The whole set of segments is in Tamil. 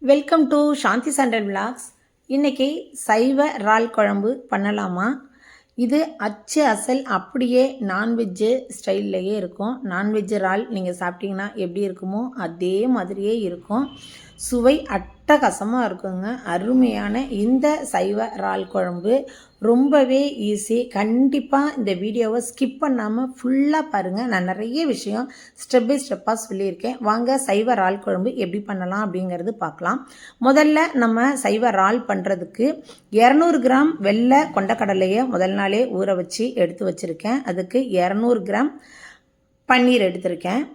வெல்கம் டு சாந்தி சண்டல் விலாக்ஸ். இன்றைக்கி சைவ இறால் குழம்பு பண்ணலாமா? இது அச்சு அசல் அப்படியே நான்வெஜ்ஜு ஸ்டைல்லையே இருக்கும். நான்வெஜ் இறால் நீங்கள் சாப்பிட்டீங்கன்னா எப்படி இருக்குமோ அதே மாதிரியே இருக்கும். சுவை அட்டகாசமாக இருக்குங்க. அருமையான இந்த சைவ இறால் குழம்பு ரொம்பவே ஈஸி. கண்டிப்பாக இந்த வீடியோவை ஸ்கிப் பண்ணாமல் ஃபுல்லாக பாருங்கள். நான் நிறைய விஷயம் ஸ்டெப் பை ஸ்டெப்பாக சொல்லியிருக்கேன். வாங்க சைவ இறால் குழம்பு எப்படி பண்ணலாம் அப்படிங்கிறது பார்க்கலாம். முதல்ல நம்ம சைவ இறால் பண்ணுறதுக்கு 200 கிராம் வெள்ளை கொண்டக்கடலையை முதல் நாளே ஊற வச்சு எடுத்து வச்சுருக்கேன். அதுக்கு 200 கிராம் பன்னீர் எடுத்திருக்கேன்.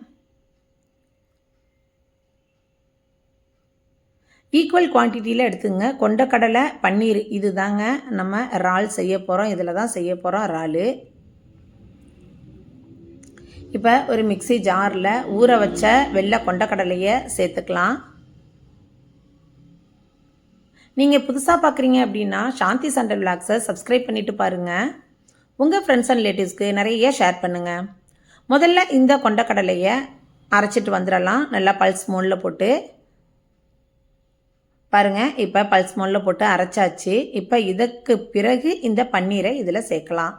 ஈக்குவல் குவான்டிட்டியில் எடுத்துங்க. கொண்டக்கடலை பன்னீர் இது தாங்க நம்ம இறால் செய்ய போகிறோம். இதில் தான் செய்ய போகிறோம் இறால். இப்போ ஒரு மிக்சி ஜாரில் ஊற வச்ச வெள்ளை கொண்டக்கடலையை சேர்த்துக்கலாம். நீங்கள் புதுசாக பார்க்குறீங்க அப்படின்னா சாந்தி சண்டல் விலாக்ஸை சப்ஸ்கிரைப் பண்ணிவிட்டு பாருங்கள். உங்கள் ஃப்ரெண்ட்ஸ் அண்ட் ரிலேட்டிவ்ஸ்க்கு நிறைய ஷேர் பண்ணுங்கள். முதல்ல இந்த கொண்டக்கடலையை அரைச்சிட்டு வந்துடலாம். நல்லா பல்ஸ் மோடில் போட்டு பாருங்கள். இப்போ பல்ஸ் மோடில் போட்டு அரைச்சாச்சு. இப்போ இதுக்கு பிறகு இந்த பன்னீரை இதில் சேர்க்கலாம்.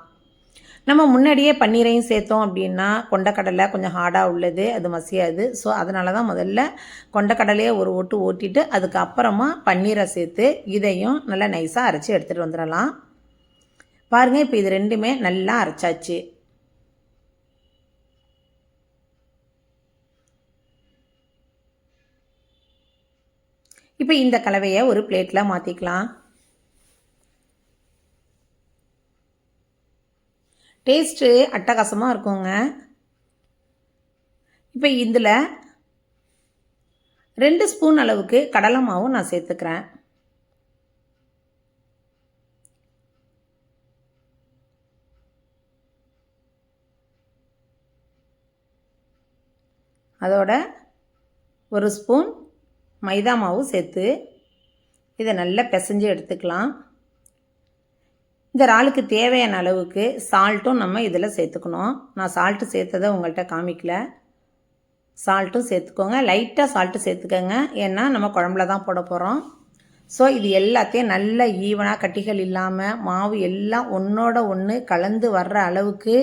நம்ம முன்னாடியே பன்னீரையும் சேர்த்தோம் அப்படின்னா கொண்டக்கடலை கொஞ்சம் ஹார்டாக உள்ளது, அது மசியாது. ஸோ அதனால தான் முதல்ல கொண்டக்கடலையை ஒரு ஓட்டு ஓட்டிட்டு அதுக்கப்புறமா பன்னீரை சேர்த்து இதையும் நல்லா நைஸாக அரைச்சி எடுத்துகிட்டு வந்துடலாம். பாருங்கள், இப்போ இது ரெண்டுமே நல்லா அரைச்சாச்சு. இப்போ இந்த கலவையை ஒரு பிளேட்டில் மாற்றிக்கலாம். டேஸ்ட்டு அட்டகாசமாக இருக்குங்க. இப்போ இதில் 2 ஸ்பூன் அளவுக்கு கடலை மாவும் நான் சேர்த்துக்கிறேன். அதோட 1 ஸ்பூன் மைதா மாவு சேர்த்து இதை நல்லா பிசைஞ்சு எடுத்துக்கலாம். இந்த இறாலுக்கு தேவையான அளவுக்கு சால்ட்டும் நம்ம இதில் சேர்த்துக்கணும். நான் சால்ட்டு சேர்த்ததை உங்கள்கிட்ட காமிக்கல. சால்ட்டும் சேர்த்துக்கோங்க. லைட்டாக சால்ட்டு சேர்த்துக்கோங்க. ஏன்னா நம்ம குழம்புல தான் போட போகிறோம். ஸோ இது எல்லாத்தையும் நல்லா ஈவனாக கட்டிகள் இல்லாமல் மாவு எல்லாம் ஒன்றோட ஒன்று கலந்து வர்ற அளவுக்கு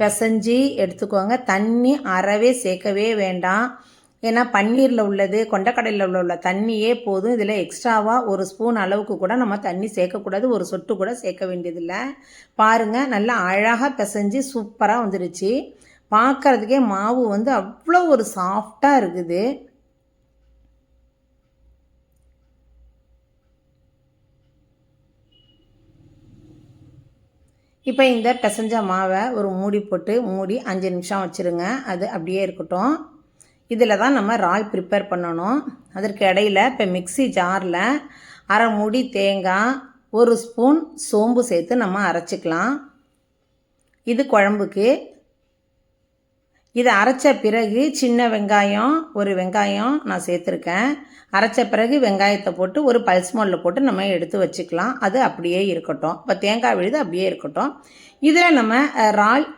பிசைஞ்சு எடுத்துக்கோங்க. தண்ணி அறவே சேர்க்கவே வேண்டாம். ஏன்னா பன்னீரில் உள்ளது கொண்டக்கடலையில் உள்ள தண்ணியே போதும். இதில் எக்ஸ்ட்ராவாக 1 ஸ்பூன் அளவுக்கு கூட நம்ம தண்ணி சேர்க்கக்கூடாது. ஒரு சொட்டு கூட சேர்க்க வேண்டியதில்லை. பாருங்கள், நல்லா அழகாக பிசைஞ்சு சூப்பராக வந்துடுச்சு. பார்க்குறதுக்கே மாவு அவ்வளோ ஒரு சாஃப்டாக இருக்குது. இப்போ இந்த பிசைஞ்ச மாவை ஒரு மூடி போட்டு மூடி 5 நிமிஷம் வச்சுருங்க. அது அப்படியே இருக்கட்டும். இதில் தான் நம்ம இறால் ப்ரிப்பேர் பண்ணணும். அதற்கு இடையில் இப்போ மிக்சி ஜாரில் அரை மூடி தேங்காய், 1 ஸ்பூன் சோம்பு சேர்த்து நம்ம அரைச்சிக்கலாம். இது குழம்புக்கு. இதை அரைச்ச பிறகு சின்ன வெங்காயம் 1 வெங்காயம் நான் சேர்த்துருக்கேன். அரைச்ச பிறகு வெங்காயத்தை போட்டு ஒரு பல்ஸ் மோடில் போட்டு நம்ம எடுத்து வச்சுக்கலாம். அது அப்படியே இருக்கட்டும். இப்போ தேங்காய் விழுது அப்படியே இருக்கட்டும். இதில் நம்ம இறால்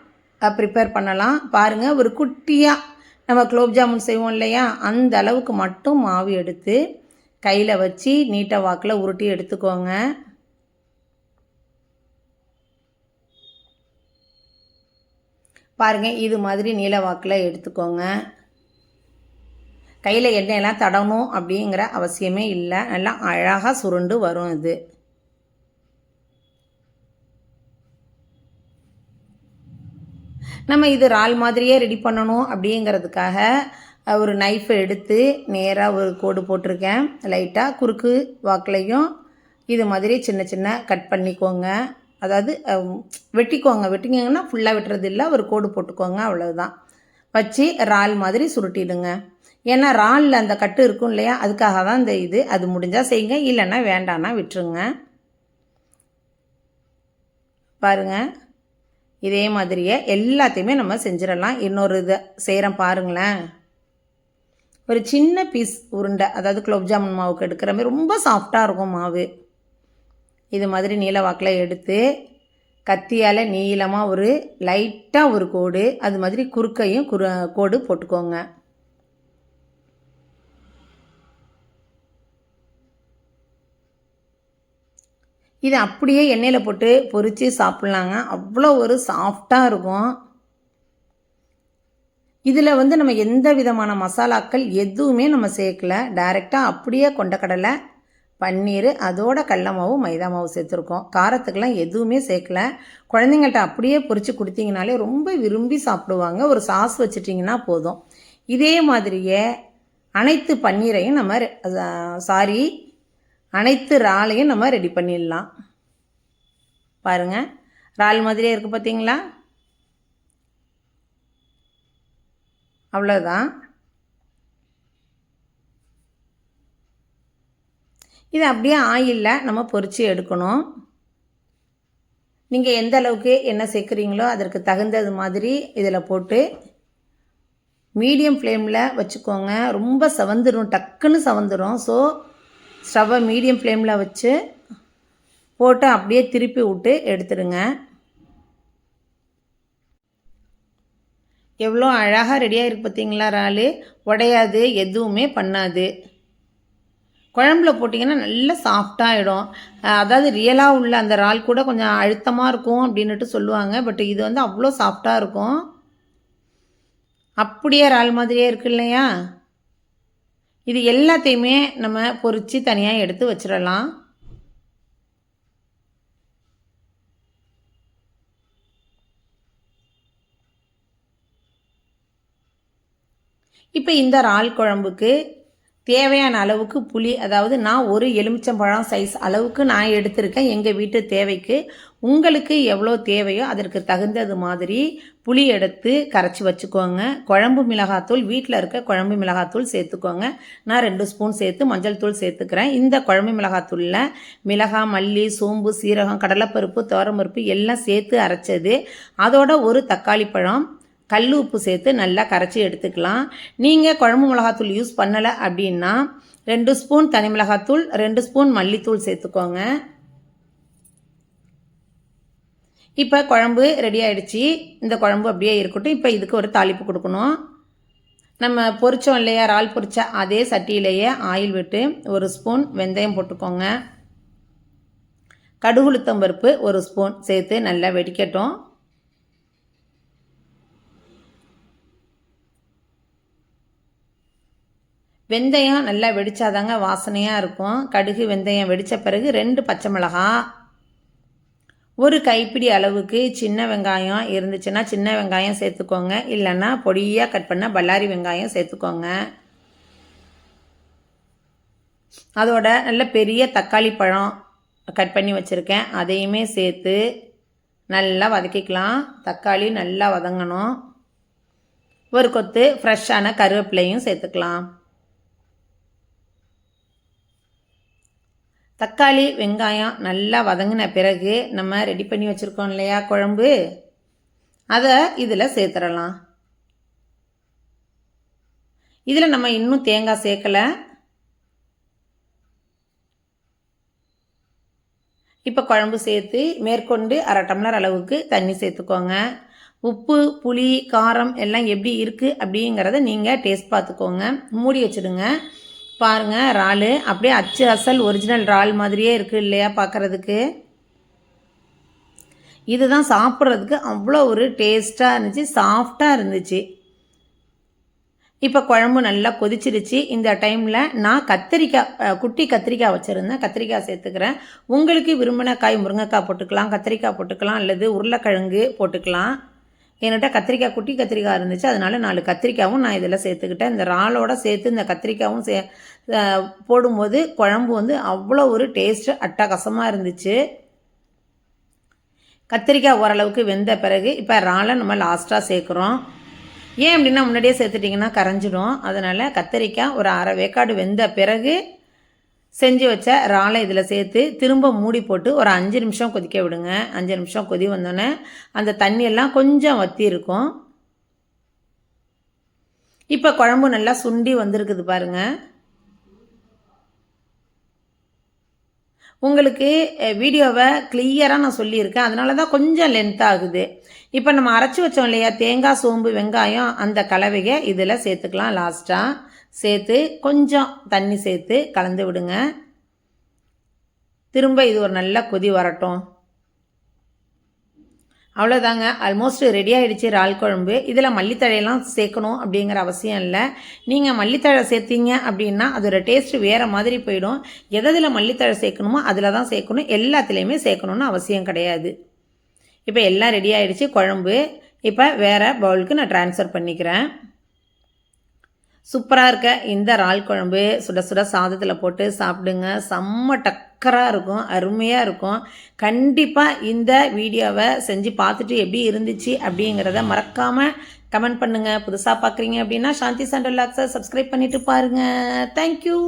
ப்ரிப்பேர் பண்ணலாம். பாருங்கள், ஒரு குட்டியாக நம்ம குலோப் ஜாமுன் செய்வோம் இல்லையா, அந்த அளவுக்கு மட்டும் மாவு எடுத்து கையில் வச்சு நீட்டை வாக்கில் உருட்டி எடுத்துக்கோங்க. பாருங்கள், இது மாதிரி நீல வாக்கில் எடுத்துக்கோங்க. கையில் எண்ணெயெல்லாம் தடணும் அப்படிங்கிற அவசியமே இல்லை. நல்லா அழகாக சுருண்டு வரும். இது நம்ம இது இறால் மாதிரியே ரெடி பண்ணணும் அப்படிங்கிறதுக்காக ஒரு நைஃபை எடுத்து நேராக ஒரு கோடு போட்டிருக்கேன். லைட்டாக குறுக்கு வாக்கிலையும் இது மாதிரி சின்ன சின்ன கட் பண்ணிக்கோங்க. அதாவது வெட்டிக்கோங்க. வெட்டிங்கன்னா ஃபுல்லாக வெட்டுறது இல்லை, ஒரு கோடு போட்டுக்கோங்க, அவ்வளோதான். வச்சு இறால் மாதிரி சுருட்டிடுங்க. ஏன்னா இறாலில் அந்த கட்டு இருக்கும் இல்லையா, அதுக்காக தான் இந்த இது. அது முடிஞ்சால் செய்யுங்க, இல்லைன்னா வேண்டான்னா விட்டுருங்க. பாருங்கள், இதே மாதிரியே எல்லாத்தையுமே நம்ம செஞ்சிடலாம். இன்னொரு இதை செய்கிறேன் பாருங்களேன். ஒரு சின்ன பீஸ் உருண்டை, அதாவது குலோப் ஜாமுன் மாவுக்கு எடுக்கிற மாதிரி ரொம்ப சாஃப்டாக இருக்கும் மாவு. இது மாதிரி நீல வாக்கில் எடுத்து கத்தியால் நீளமாக ஒரு லைட்டாக ஒரு கோடு, அது மாதிரி குறுக்கையும் கோடு போட்டுக்கோங்க. இதை அப்படியே எண்ணெயில் போட்டு பொரித்து சாப்பிட்லாங்க. அவ்வளோ ஒரு சாஃப்டாக இருக்கும். இதில் வந்து நம்ம எந்த விதமான மசாலாக்கள் எதுவுமே நம்ம சேர்க்கல. டைரெக்டாக அப்படியே கொண்டக்கடலை, பன்னீர், அதோட கடல மாவு, மைதா மாவு சேர்த்துருக்கோம். காரத்துக்கெல்லாம் எதுவுமே சேர்க்கல. குழந்தைங்கள்ட்ட அப்படியே பொரித்து கொடுத்தீங்கனாலே ரொம்ப விரும்பி சாப்பிடுவாங்க. ஒரு சாஸ் வச்சுட்டிங்கன்னா போதும். இதே மாதிரியே அனைத்து பன்னீரையும் நம்ம அனைத்து இறாலையும் நம்ம ரெடி பண்ணிடலாம். பாருங்கள், இறால் மாதிரியே இருக்குது பார்த்தீங்களா? அவ்வளோதான். இதை அப்படியே ஆயிலில் நம்ம பொரித்து எடுக்கணும். நீங்கள் எந்த அளவுக்கு எண்ணெய் சேர்க்குறீங்களோ அதற்கு தகுந்தது மாதிரி இதில் போட்டு மீடியம் ஃப்ளேமில் வச்சுக்கோங்க. ரொம்ப செவந்துடும், டக்குன்னு செவந்துடும். ஸோ ஸ்டவ்வை மீடியம் ஃப்ளேமில் வச்சு போட்டு அப்படியே திருப்பி விட்டு எடுத்துடுங்க. எவ்வளோ அழகாக ரெடியாக இருக்குது பார்த்தீங்களா? இறால் உடையாது, எதுவுமே பண்ணாது. குழம்புல போட்டிங்கன்னா நல்லா சாஃப்டாகிடும். அதாவது ரியலாக உள்ள அந்த இறால் கூட கொஞ்சம் அழுத்தமாக இருக்கும் அப்படின்ட்டு சொல்லுவாங்க. பட் இது வந்து அவ்வளோ சாஃப்டாக இருக்கும். அப்படியே இறால் மாதிரியே இருக்கு இல்லையா? இது எல்லாத்தையுமே நம்ம பொரித்து தனியாக எடுத்து வச்சிடலாம். இப்போ இந்த இறால் குழம்புக்கு தேவையான அளவுக்கு புளி, அதாவது நான் ஒரு எலுமிச்சம்பழம் சைஸ் அளவுக்கு நான் எடுத்திருக்கேன் எங்கள் வீட்டு தேவைக்கு. உங்களுக்கு எவ்வளோ தேவையோ அதற்கு தகுந்தது மாதிரி புளி எடுத்து கரைச்சி வச்சுக்கோங்க. குழம்பு மிளகாத்தூள், வீட்டில் இருக்க குழம்பு மிளகாத்தூள் சேர்த்துக்கோங்க. நான் 2 ஸ்பூன் சேர்த்து மஞ்சள் தூள் சேர்த்துக்கிறேன். இந்த குழம்பு மிளகாத்தூளில் மிளகாய், மல்லி, சோம்பு, சீரகம், கடலைப்பருப்பு, துவரம்பருப்பு எல்லாம் சேர்த்து அரைச்சது. அதோட ஒரு தக்காளி பழம், கல் உப்பு சேர்த்து நல்லா கரைச்சி எடுத்துக்கலாம். நீங்கள் குழம்பு மிளகாத்தூள் யூஸ் பண்ணலை அப்படின்னா 2 ஸ்பூன் தனி மிளகாத்தூள், 2 ஸ்பூன் மல்லித்தூள் சேர்த்துக்கோங்க. இப்போ குழம்பு ரெடி ஆகிடுச்சி. இந்த குழம்பு அப்படியே இருக்கட்டும். இப்போ இதுக்கு ஒரு தாளிப்பு கொடுக்கணும். நம்ம பொரிச்சோம் இல்லையா, இறால் பொரிச்ச அதே சட்டியிலேயே ஆயில் விட்டு 1 ஸ்பூன் வெந்தயம் போட்டுக்கோங்க. கடுகுளுத்தம் பருப்பு 1 ஸ்பூன் சேர்த்து நல்லா வெடிக்கட்டும். வெந்தயம் நல்லா வெடித்தாதாங்க வாசனையாக இருக்கும். கடுகு வெந்தயம் வெடித்த பிறகு 2 பச்சை மிளகாய், ஒரு கைப்பிடி அளவுக்கு சின்ன வெங்காயம் இருந்துச்சுன்னா சின்ன வெங்காயம் சேர்த்துக்கோங்க. இல்லைன்னா பொடியாக கட் பண்ண பல்லாரி வெங்காயம் சேர்த்துக்கோங்க. அதோட நல்ல பெரிய தக்காளி பழம் கட் பண்ணி வச்சுருக்கேன், அதையுமே சேர்த்து நல்லா வதக்கிக்கலாம். தக்காளி நல்லா வதங்கணும். ஒரு கொத்து ஃப்ரெஷ்ஷான கருவேப்பிலையும் சேர்த்துக்கலாம். தக்காளி வெங்காயம் நல்லா வதங்கின பிறகு நம்ம ரெடி பண்ணி வச்சுருக்கோம் இல்லையா குழம்பு, அதை இதில் சேர்த்துடலாம். இதில் நம்ம இன்னும் தேங்காய் சேர்க்கலை. இப்போ குழம்பு சேர்த்து மேற்கொண்டு 1/2 டம்ளர் அளவுக்கு தண்ணி சேர்த்துக்கோங்க. உப்பு, புளி, காரம் எல்லாம் எப்படி இருக்குது அப்படிங்கிறத நீங்கள் டேஸ்ட் பார்த்துக்கோங்க. மூடி வச்சுடுங்க. பாருங்கள், இறால் அப்படியே அச்சு அசல் ஒரிஜினல் இறால் மாதிரியே இருக்குது இல்லையா பார்க்குறதுக்கு. இதுதான் சாப்பிட்றதுக்கு அவ்வளோ ஒரு டேஸ்ட்டாக இருந்துச்சு, சாஃப்டாக இருந்துச்சு. இப்போ குழம்பு நல்லா கொதிச்சிருச்சு. இந்த டைமில் நான் குட்டி கத்திரிக்காய் வச்சுருந்தேன், கத்திரிக்காய் சேர்த்துக்கிறேன். உங்களுக்கு விரும்பின காய் முருங்கைக்காய் போட்டுக்கலாம், கத்திரிக்காய் போட்டுக்கலாம், அல்லது உருளைக்கிழங்கு போட்டுக்கலாம். என்கிட்ட கத்திரிக்காய் குட்டி கத்திரிக்காய் இருந்துச்சு, அதனால் 4 கத்திரிக்காயும் நான் இதில் சேர்த்துக்கிட்டேன். இந்த இறாலோட சேர்த்து இந்த கத்திரிக்காயும் போடும்போது குழம்பு வந்து அவ்வளோ ஒரு டேஸ்ட்டு அட்டகாசமாக இருந்துச்சு. கத்திரிக்காய் ஓரளவுக்கு வெந்த பிறகு இப்போ இறாலை நம்ம லாஸ்ட்டாக சேர்க்குறோம். ஏன் அப்படின்னா முன்னாடியே சேர்த்துட்டிங்கன்னா கரைஞ்சிடும். அதனால் கத்திரிக்காய் ஒரு 1/2 வேக்காடு வெந்த பிறகு செஞ்சு வச்ச இறாலை இதில் சேர்த்து திரும்ப மூடி போட்டு ஒரு 5 நிமிஷம் கொதிக்க விடுங்க. 5 நிமிஷம் கொதி வந்தோடனே அந்த தண்ணியெல்லாம் கொஞ்சம் வற்றி இருக்கும். இப்போ குழம்பு நல்லா சுண்டி வந்திருக்குது பாருங்கள். உங்களுக்கு வீடியோவை கிளியராக நான் சொல்லியிருக்கேன், அதனால தான் கொஞ்சம் லென்த் ஆகுது. இப்போ நம்ம அரைச்சி வச்சோம் இல்லையா தேங்காய், சோம்பு, வெங்காயம், அந்த கலவையை இதில் சேர்த்துக்கலாம். லாஸ்ட்டாக சேர்த்து கொஞ்சம் தண்ணி சேர்த்து கலந்து விடுங்க. திரும்ப இது ஒரு நல்ல கொதி வரட்டும். அவ்வளோதாங்க, ஆல்மோஸ்ட் ரெடி ஆகிடுச்சு இறால் குழம்பு. இதில் மல்லித்தழையெல்லாம் சேர்க்கணும் அப்படிங்கிற அவசியம் இல்லை. நீங்கள் மல்லித்தழை சேர்த்தீங்க அப்படின்னா அதோட டேஸ்ட்டு வேறு மாதிரி போயிடும். எதில் மல்லித்தழை சேர்க்கணுமோ அதில் தான் சேர்க்கணும், எல்லாத்துலேயுமே சேர்க்கணுன்னு அவசியம் கிடையாது. இப்போ எல்லாம் ரெடி ஆகிடுச்சு குழம்பு. இப்போ வேறு பவுலுக்கு நான் ட்ரான்ஸ்ஃபர் பண்ணிக்கிறேன். சூப்பராக இருக்க இந்த இறால் குழம்பு சுட சுட சாதத்தில் போட்டு சாப்பிடுங்க. செம்ம டக்கராக இருக்கும், அருமையாக இருக்கும். கண்டிப்பாக இந்த வீடியோவை செஞ்சு பார்த்துட்டு எப்படி இருந்துச்சு அப்படிங்கிறத மறக்காமல் கமெண்ட் பண்ணுங்கள். புதுசாக பார்க்குறீங்க அப்படின்னா சாந்தி சண்டல் லாக்ஸை சப்ஸ்கிரைப் பண்ணிவிட்டு பாருங்கள். தேங்க்யூ.